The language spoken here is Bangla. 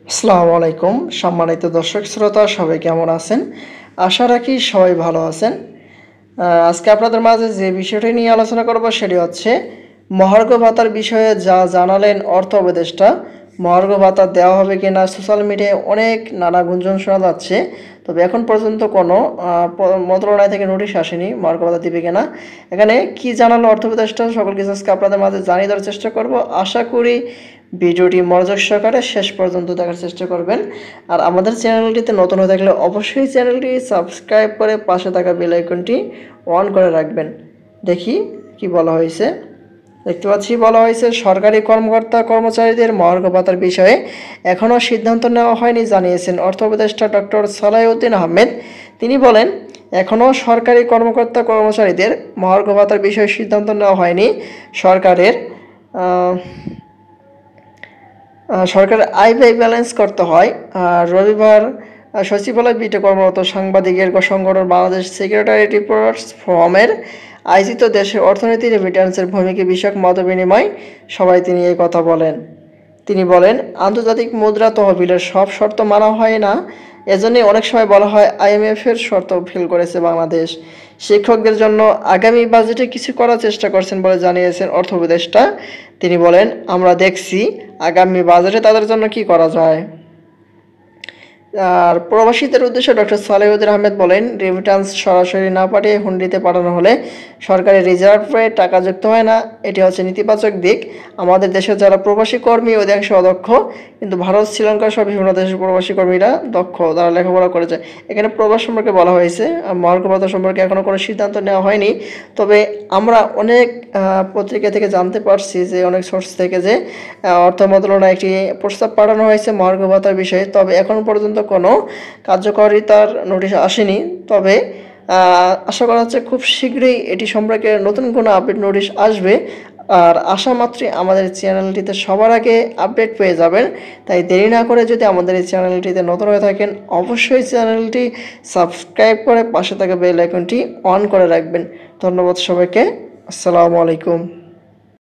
আসসালামু আলাইকুম সম্মানিত দর্শক শ্রোতা সবাই কেমন আছেন? আশা রাখি সবাই ভালো আছেন। আজকে আপনাদের মাঝে যে বিষয়টি নিয়ে আলোচনা করব সেটি হচ্ছে মহার্ঘ ভাতার বিষয়ে যা জানালেন অর্থ উপদেষ্টা। মহার্ঘ ভাতা দেওয়া হবে কিনা সোশ্যাল মিডিয়ায় অনেক নানা গুঞ্জন শোনা যাচ্ছে। তবে এখন পর্যন্ত কোনো মন্ত্রণালয় থেকে নোটিশ আসেনি মহার্ঘ ভাতা দিবে কিনা। এখানে কি জানালো অর্থ উপদেষ্টা সকল কিছু আজকে আপনাদের মাঝে জানিয়ে দেওয়ার চেষ্টা করব। আশা করি ভিডিওটি মনোযোগ সহকারে শেষ পর্যন্ত দেখার চেষ্টা করবেন। আর আমাদের চ্যানেলটিতে নতুন হয়ে থাকলে অবশ্যই চ্যানেলটি সাবস্ক্রাইব করে পাশে থাকা বেল আইকনটি অন করে রাখবেন। দেখি কি বলা হয়েছে। দেখতে পাচ্ছি বলা হয়েছে সরকারি কর্মকর্তা কর্মচারীদের মহার্ঘ ভাতার বিষয়ে এখনও সিদ্ধান্ত নেওয়া হয়নি জানিয়েছেন অর্থ উপদেষ্টা ডক্টর সালাহউদ্দিন আহমেদ। তিনি বলেন, এখনও সরকারি কর্মকর্তা কর্মচারীদের মহার্ঘ ভাতার বিষয়ে সিদ্ধান্ত নেওয়া হয়নি। সরকারের আয় ব্যয় ব্যালেন্স করতে হয়। আর রবিবার সচিবালয় বিটে কর্মরত সাংবাদিকের সংগঠন বাংলাদেশ সেক্রেটারিয়েট রিপোর্টার্স ফোরামের আয়োজিত দেশের অর্থনীতি রেমিট্যান্সের ভূমিকা বিষয়ক মতবিনিময় সভায় তিনি এই কথা বলেন। তিনি বলেন, আন্তর্জাতিক মুদ্রা তহবিলের সব শর্ত মানা হয় না, এজন্যই অনেক সময় বলা হয় আইএমএফের শর্ত ফেল করেছে বাংলাদেশ। শিক্ষকদের জন্য আগামী বাজেটে কিছু করার চেষ্টা করছেন বলে জানিয়েছেন অর্থ উপদেষ্টা। তিনি বলেন, আমরা দেখছি আগামী বাজেটে তাদের জন্য কি করা যায়। আর প্রবাসীদের উদ্দেশ্যে ডক্টর সালেহুদ্দিন আহমেদ বলেন, রেমিট্যান্স সরাসরি না পাঠিয়ে হুন্ডিতে পাঠানো হলে সরকারি রিজার্ভে টাকা যুক্ত হয় না। এটি হচ্ছে নেতিবাচক দিক। আমাদের দেশের যারা প্রবাসী কর্মী অধিকাংশ অদক্ষ, কিন্তু ভারত শ্রীলঙ্কা সহ বিভিন্ন দেশের প্রবাসী কর্মীরা দক্ষ, তারা লেখাপড়া করেছে। এখানে প্রবাস সম্পর্কে বলা হয়েছে, মহার্ঘ ভাতা সম্পর্কে এখনও কোনো সিদ্ধান্ত নেওয়া হয়নি। তবে আমরা অনেক পত্রিকা থেকে জানতে পারছি যে অনেক সোর্স থেকে যে অর্থ মন্ত্রণালয়ে একটি প্রস্তাব পাঠানো হয়েছে মহার্ঘ ভাতার বিষয়ে। তবে এখন পর্যন্ত কোনো কার্যকারিতার নোটিশ আসেনি। তবে আশা করা হচ্ছে খুব শীঘ্রই এটি সম্পর্কে নতুন কোনো আপডেট নোটিশ আসবে। আর আশা মাত্রই আমাদের চ্যানেলটিতে সবার আগে আপডেট পেয়ে যাবেন। তাই দেরি না করে যদি আমাদের এই চ্যানেলটিতে নতুন হয়ে থাকেন অবশ্যই চ্যানেলটি সাবস্ক্রাইব করে পাশে থাকা বেল আইকনটি অন করে রাখবেন। ধন্যবাদ সবাইকে। আসসালামু আলাইকুম।